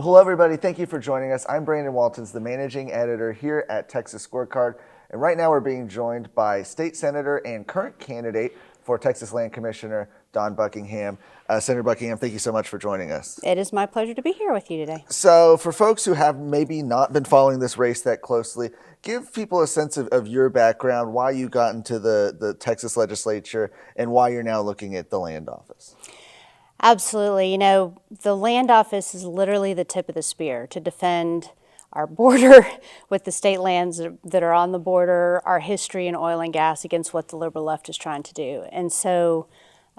Hello, everybody. Thank you for joining us. I'm Brandon Waltons, the managing editor here at Texas Scorecard. And right now we're being joined by State Senator and current candidate for Texas Land Commissioner, Don Buckingham. Senator Buckingham, thank you so much for joining us. It is my pleasure to be here with you today. So for folks who have maybe not been following this race that closely, give people a sense of your background, why you got into the Texas legislature, and why you're now looking at the land office. Absolutely. You know, the land office is literally the tip of the spear to defend our border with the state lands that are on the border, our history in oil and gas against what the liberal left is trying to do. And so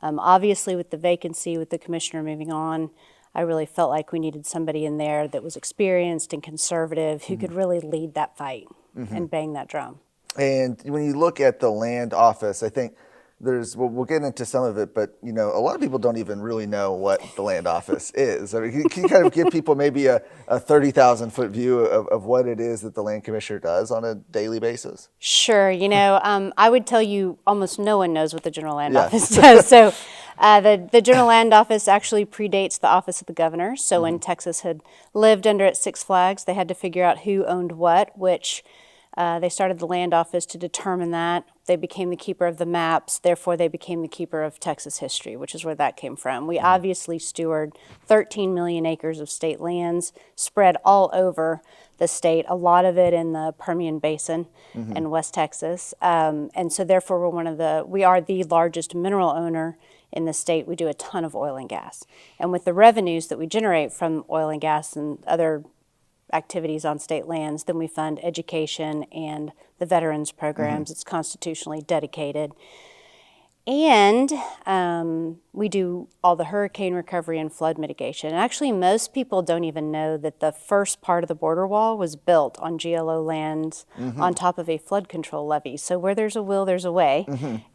obviously with the vacancy, with the commissioner moving on, I really felt like we needed somebody in there that was experienced and conservative who could really lead that fight and bang that drum. And when you look at the land office, I think we'll get into some of it, but you know, a lot of people don't even really know what the land office is. I mean, can you kind of give people maybe a 30,000 foot view of what it is that the land commissioner does on a daily basis? Sure. You know, I would tell you almost no one knows what the general land office does. So the general land office actually predates the office of the governor. So when Texas had lived under its Six Flags, they had to figure out who owned what, which they started the land office to determine that. They became the keeper of the maps, therefore they became the keeper of Texas history, which is where that came from. We obviously steward 13 million acres of state lands spread all over the state, a lot of it in the Permian Basin in West Texas. And so therefore we are the largest mineral owner in the state. We do a ton of oil and gas. And with the revenues that we generate from oil and gas and other activities on state lands, then we fund education and the veterans programs. It's constitutionally dedicated. And we do all the hurricane recovery and flood mitigation. And actually, most people don't even know that the first part of the border wall was built on GLO lands on top of a flood control levee. So where there's a will, there's a way.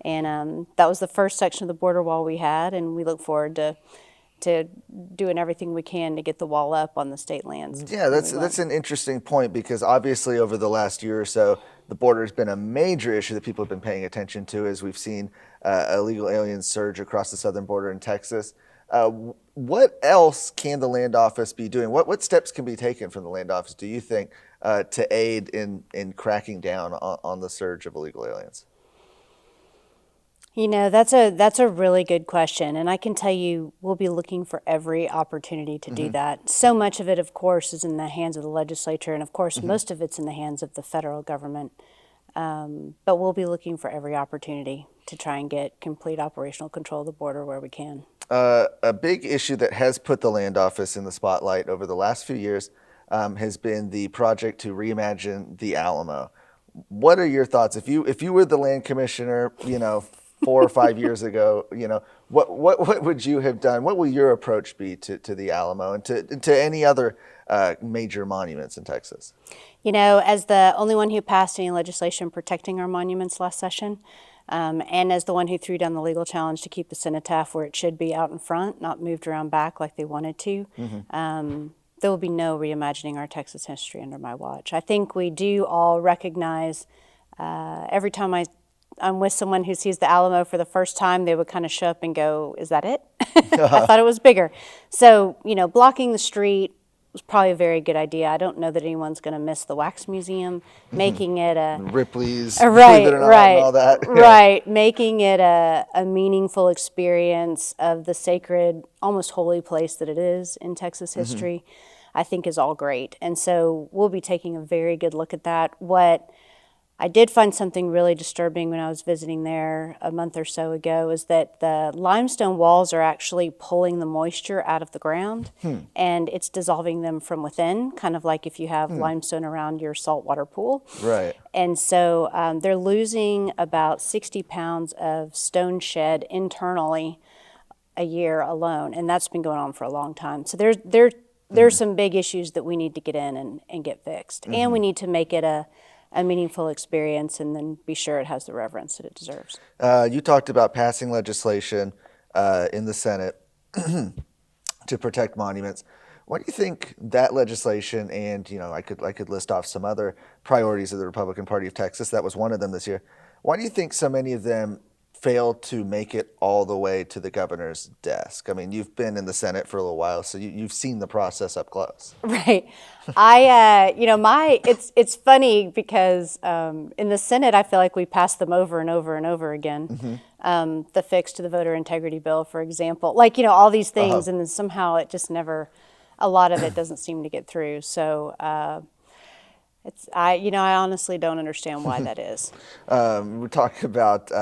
And that was the first section of the border wall we had, and we look forward to doing everything we can to get the wall up on the state lands. Yeah, that's an interesting point, because obviously over the last year or so, the border has been a major issue that people have been paying attention to, as we've seen illegal aliens surge across the southern border in Texas. What else can the land office be doing? What steps can be taken from the land office, do you think, to aid in cracking down on the surge of illegal aliens? You know, that's a really good question, and I can tell you we'll be looking for every opportunity to do that. So much of it, of course, is in the hands of the legislature, and of course, most of it's in the hands of the federal government. But we'll be looking for every opportunity to try and get complete operational control of the border where we can. A big issue that has put the land office in the spotlight over the last few years has been the project to reimagine the Alamo. What are your thoughts? If you were the land commissioner, 4 or 5 years ago, what would you have done? What will your approach be to the Alamo and to any other major monuments in Texas? You know, as the only one who passed any legislation protecting our monuments last session, and as the one who threw down the legal challenge to keep the cenotaph where it should be out in front, not moved around back like they wanted to, there will be no reimagining our Texas history under my watch. I think we do all recognize every time I'm with someone who sees the Alamo for the first time, they would kind of show up and go, "Is that it?" I thought it was bigger. So, blocking the street was probably a very good idea. I don't know that anyone's going to miss the Wax Museum, making it a Ripley's, right, and all that. Right, making it a meaningful experience of the sacred, almost holy place that it is in Texas history, I think is all great. And so we'll be taking a very good look at that. What I did find something really disturbing when I was visiting there a month or so ago, is that the limestone walls are actually pulling the moisture out of the ground and it's dissolving them from within, kind of like if you have limestone around your saltwater pool. Right. And so they're losing about 60 pounds of stone shed internally a year alone, and that's been going on for a long time. So there's some big issues that we need to get in and get fixed. And we need to make it a meaningful experience, and then be sure it has the reverence that it deserves. You talked about passing legislation in the Senate to protect monuments. What do you think that legislation, and I could list off some other priorities of the Republican Party of Texas, that was one of them this year. Why do you think so many of them failed to make it all the way to the governor's desk? I mean, you've been in the Senate for a little while, so you've seen the process up close. Right. It's funny because in the Senate, I feel like we pass them over and over and over again. The fix to the voter integrity bill, for example, all these things, and then somehow it just never, a lot of it doesn't seem to get through. So I honestly don't understand why that is. We're talking about,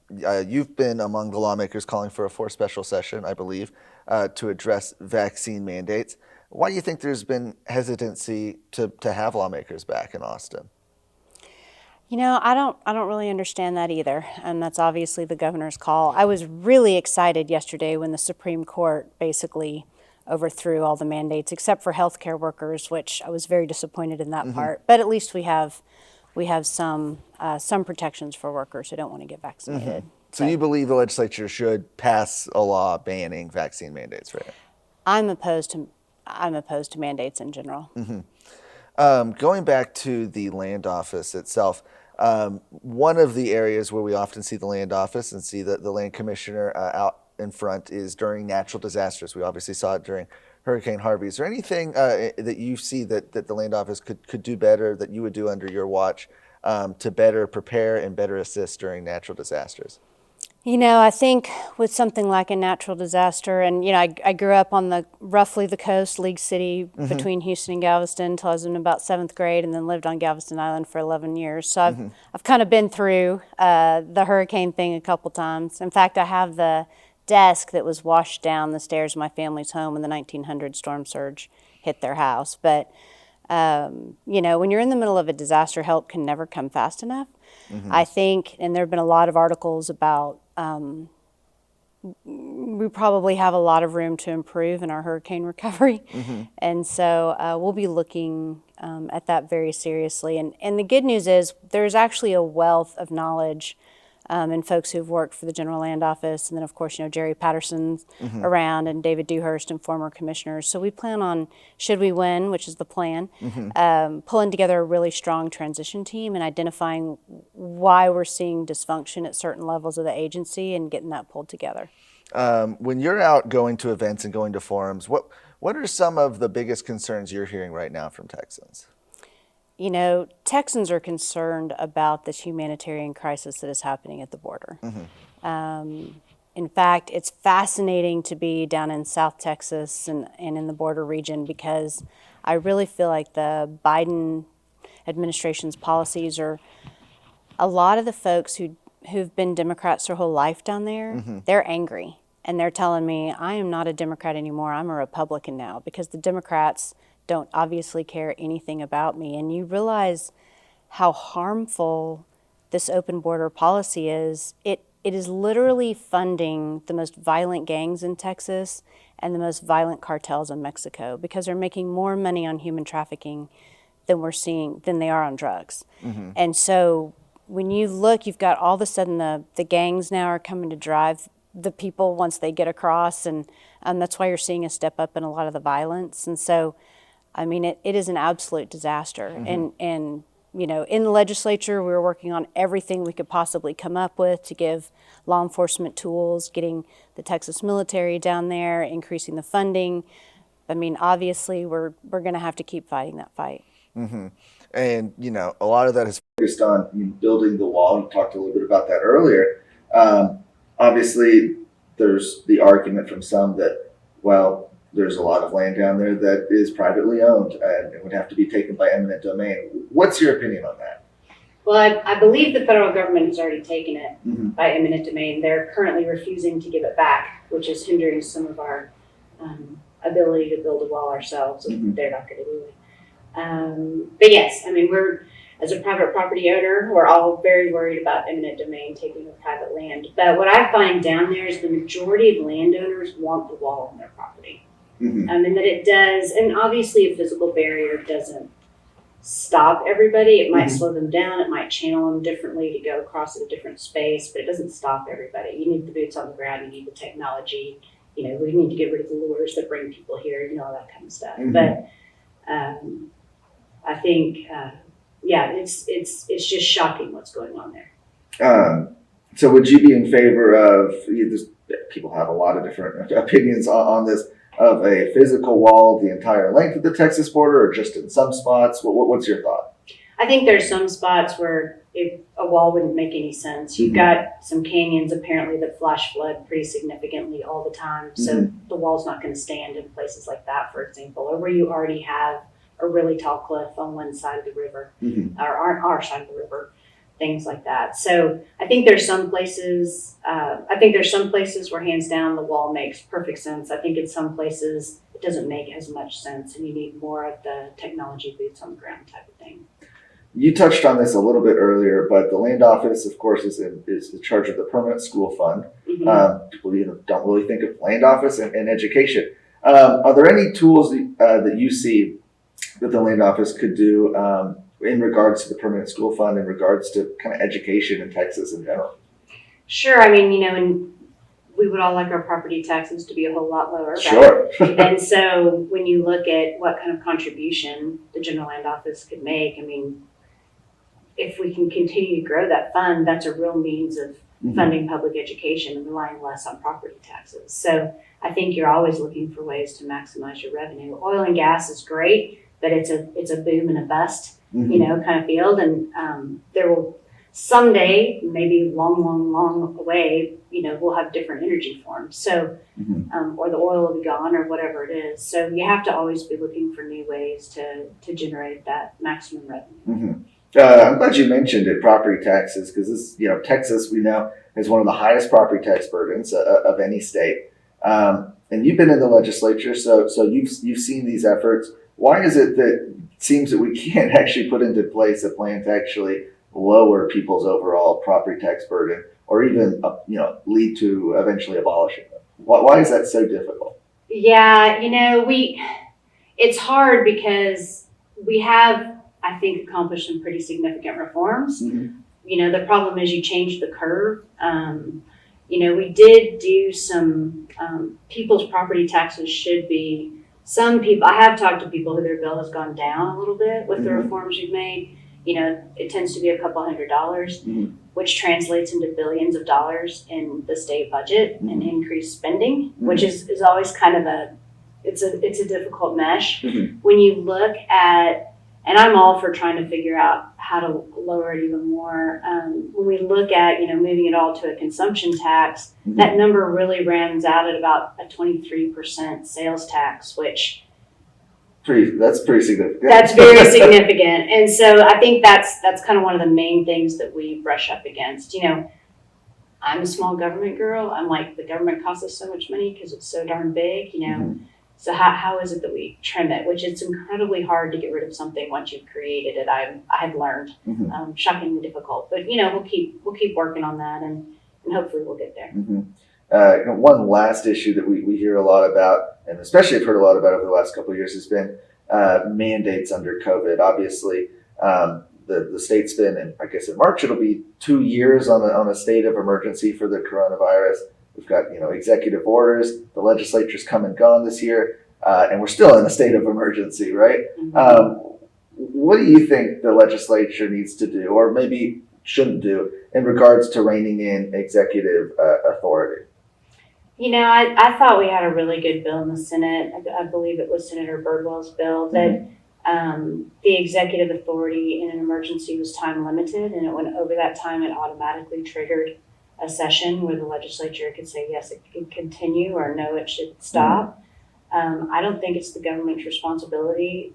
you've been among the lawmakers calling for a fourth special session, I believe, to address vaccine mandates. Why do you think there's been hesitancy to have lawmakers back in Austin? I don't really understand that either, and that's obviously the governor's call. I was really excited yesterday when the Supreme Court basically overthrew all the mandates except for healthcare workers, which I was very disappointed in that part. But at least we have some protections for workers who don't want to get vaccinated. So you believe the legislature should pass a law banning vaccine mandates, right? I'm opposed to mandates in general. Going back to the land office itself, one of the areas where we often see the land office and see the land commissioner out in front is during natural disasters. We obviously saw it during Hurricane Harvey. Is there anything that you see that the land office could do better, that you would do under your watch to better prepare and better assist during natural disasters? I think with something like a natural disaster, and I grew up on roughly the coast, League City, between Houston and Galveston until I was in about 7th grade, and then lived on Galveston Island for 11 years. So I've kind of been through the hurricane thing a couple times. In fact, I have the desk that was washed down the stairs of my family's home when the 1900 storm surge hit their house. But when you're in the middle of a disaster, help can never come fast enough. I think, and there have been a lot of articles about we probably have a lot of room to improve in our hurricane recovery. And so we'll be looking at that very seriously. And the good news is there's actually a wealth of knowledge and folks who've worked for the General Land Office. And then, of course, Jerry Patterson's around, and David Dewhurst and former commissioners. So we plan on, should we win, which is the plan, pulling together a really strong transition team and identifying why we're seeing dysfunction at certain levels of the agency and getting that pulled together. When you're out going to events and going to forums, what are some of the biggest concerns you're hearing right now from Texans? Texans are concerned about this humanitarian crisis that is happening at the border. In fact, it's fascinating to be down in South Texas and in the border region, because I really feel like the Biden administration's policies are, a lot of the folks who've been Democrats their whole life down there, they're angry. And they're telling me, I am not a Democrat anymore, I'm a Republican now, because the Democrats don't obviously care anything about me. And you realize how harmful this open border policy is. It is literally funding the most violent gangs in Texas and the most violent cartels in Mexico, because they're making more money on human trafficking than they are on drugs. And so when you look, you've got all of a sudden the gangs now are coming to drive the people once they get across, and that's why you're seeing a step up in a lot of the violence. And so I mean, it is an absolute disaster. And in the legislature, we were working on everything we could possibly come up with to give law enforcement tools, getting the Texas military down there, increasing the funding. I mean, obviously, we're going to have to keep fighting that fight. And, a lot of that is focused on building the wall. You talked a little bit about that earlier. Obviously, there's the argument from some that, well, there's a lot of land down there that is privately owned and it would have to be taken by eminent domain. What's your opinion on that? Well, I believe the federal government has already taken it by eminent domain. They're currently refusing to give it back, which is hindering some of our ability to build a wall ourselves. They're not going to do it. But yes, I mean, as a private property owner, we're all very worried about eminent domain taking of private land. But what I find down there is the majority of landowners want the wall on their property. And that it does, and obviously a physical barrier doesn't stop everybody. It might slow them down, it might channel them differently to go across at a different space, but it doesn't stop everybody. You need the boots on the ground, you need the technology, we need to get rid of the lures that bring people here, all that kind of stuff. But I think, it's just shocking what's going on there. So would you be in favor of, people have a lot of different opinions on this, of a physical wall the entire length of the Texas border or just in some spots? What's your thought? I think there's some spots where a wall wouldn't make any sense. You've got some canyons apparently that flash flood pretty significantly all the time. So the wall's not going to stand in places like that, for example, or where you already have a really tall cliff on one side of the river or our side of the river, things like that. So I think there's some places, where hands down the wall makes perfect sense. I think in some places it doesn't make as much sense and you need more of the technology boots on the ground type of thing. You touched on this a little bit earlier, but the land office, of course, is in charge of the permanent school fund. People don't really think of land office and education. Are there any tools that you see that the land office could do in regards to the permanent school fund, in regards to kind of education in Texas in general? Sure. I mean, and we would all like our property taxes to be a whole lot lower, right? Sure. And so when you look at what kind of contribution the general land office could make, I mean, if we can continue to grow that fund, that's a real means of funding public education and relying less on property taxes. So I think you're always looking for ways to maximize your revenue. Oil and gas is great, but it's a boom and a bust, kind of field. And there will someday, maybe long away, we'll have different energy forms. So, or the oil will be gone or whatever it is. So you have to always be looking for new ways to generate that maximum revenue. I'm glad you mentioned it, property taxes, because this, Texas, we know, is one of the highest property tax burdens of any state. And you've been in the legislature, so you've seen these efforts. Why is it that it seems that we can't actually put into place a plan to actually lower people's overall property tax burden, or even lead to eventually abolishing them? Why is that so difficult? Yeah, it's hard because we have, I think, accomplished some pretty significant reforms. The problem is you change the curve. We did do some, people's property taxes should be, some people, I have talked to people who their bill has gone down a little bit with the reforms we've made. It tends to be a couple $100s, which translates into billions of dollars in the state budget and increased spending, which is always kind of it's a difficult mesh. When you look at, and I'm all for trying to figure out how to lower it even more. When we look at, moving it all to a consumption tax, that number really rounds out at about a 23% sales tax, which that's pretty significant. That's very significant. And so I think that's kind of one of the main things that we brush up against. I'm a small government girl. I'm like, the government costs us so much money because it's so darn big, So how is it that we trim it? Which it's incredibly hard to get rid of something once you've created it. I have learned, shockingly difficult. But we'll keep working on that, and hopefully we'll get there. One last issue that we hear a lot about, and especially have heard a lot about over the last couple of years, has been mandates under COVID. Obviously, the state's been, and I guess in March it'll be 2 years on a state of emergency for the coronavirus. We've got, executive orders. The legislature's come and gone this year, and we're still in a state of emergency, right? What do you think the legislature needs to do, or maybe shouldn't do, in regards to reining in executive authority? I thought we had a really good bill in the Senate. I believe it was Senator Birdwell's bill that the executive authority in an emergency was time limited, and it went over that time, it automatically triggered a session where the legislature could say, yes, it can continue, or no, it should stop. I don't think it's the government's responsibility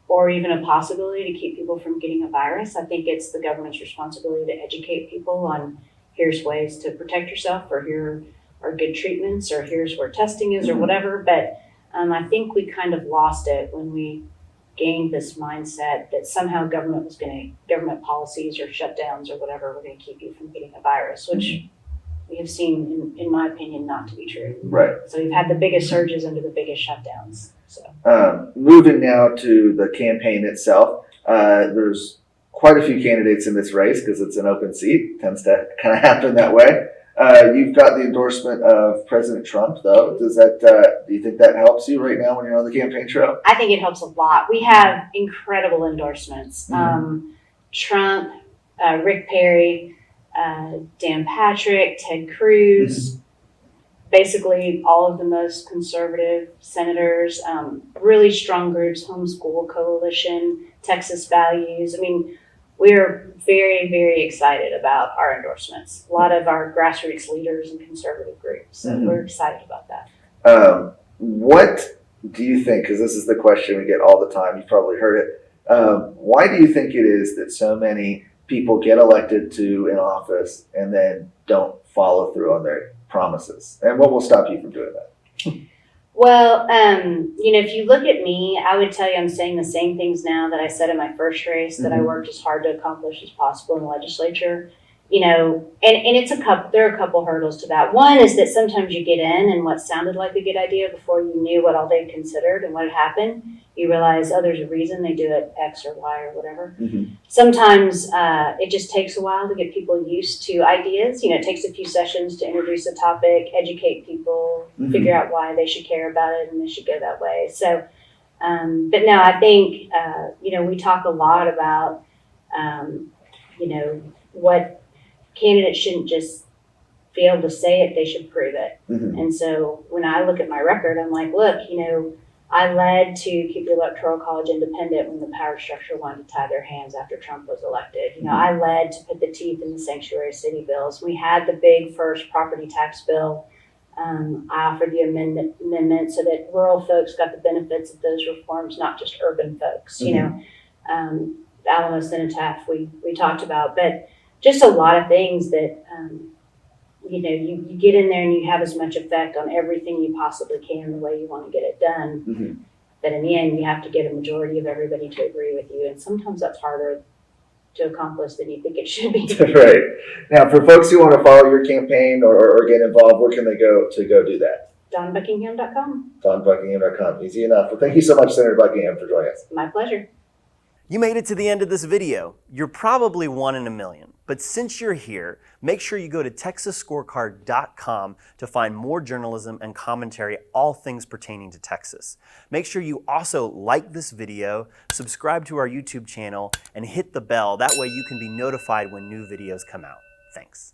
or even a possibility to keep people from getting a virus. I think it's the government's responsibility to educate people on here's ways to protect yourself, or here are good treatments, or here's where testing is, or whatever. But I think we kind of lost it when we gained this mindset that somehow government policies or shutdowns or whatever were going to keep you from getting a virus, which we have seen, in my opinion, not to be true. Right. So we've had the biggest surges under the biggest shutdowns. So moving now to the campaign itself, there's quite a few candidates in this race because it's an open seat. It tends to kind of happen that way. You've got the endorsement of President Trump, though. Do you think that helps you right now when you're on the campaign trail? I think it helps a lot. We have incredible endorsements. Trump, Rick Perry, Dan Patrick, Ted Cruz, basically all of the most conservative senators, really strong groups, Homeschool Coalition, Texas Values. I mean, we're very, very excited about our endorsements. A lot of our grassroots leaders and conservative groups. So we're excited about that. What do you think, because this is the question we get all the time, you've probably heard it, why do you think it is that so many people get elected to an office and then don't follow through on their promises? And what will stop you from doing that? Well, if you look at me, I would tell you I'm saying the same things now that I said in my first race, that I worked as hard to accomplish as possible in the legislature. And it's there are a couple hurdles to that. One is that sometimes you get in and what sounded like a good idea before you knew what all they'd considered and what had happened, you realize, oh, there's a reason they do it X or Y or whatever. Sometimes it just takes a while to get people used to ideas. It takes a few sessions to introduce a topic, educate people, figure out why they should care about it and they should go that way. So, but no, I think, we talk a lot about, what candidates shouldn't just be able to say it, they should prove it. And so when I look at my record, I'm like, look, I led to keep the Electoral College independent when the power structure wanted to tie their hands after Trump was elected. I led to put the teeth in the sanctuary city bills. We had the big first property tax bill. I offered the amendment so that rural folks got the benefits of those reforms, not just urban folks. Alamo Cenotaph we talked about, but just a lot of things that, you get in there and you have as much effect on everything you possibly can the way you want to get it done. But in the end, you have to get a majority of everybody to agree with you. And sometimes that's harder to accomplish than you think it should be. Right. Now, for folks who want to follow your campaign or get involved, where can they go to go do that? DawnBuckingham.com. DawnBuckingham.com. Easy enough. Well, thank you so much, Senator Buckingham, for joining us. My pleasure. You made it to the end of this video. You're probably one in a million. But since you're here, make sure you go to TexasScorecard.com to find more journalism and commentary, all things pertaining to Texas. Make sure you also like this video, subscribe to our YouTube channel, and hit the bell. That way you can be notified when new videos come out. Thanks.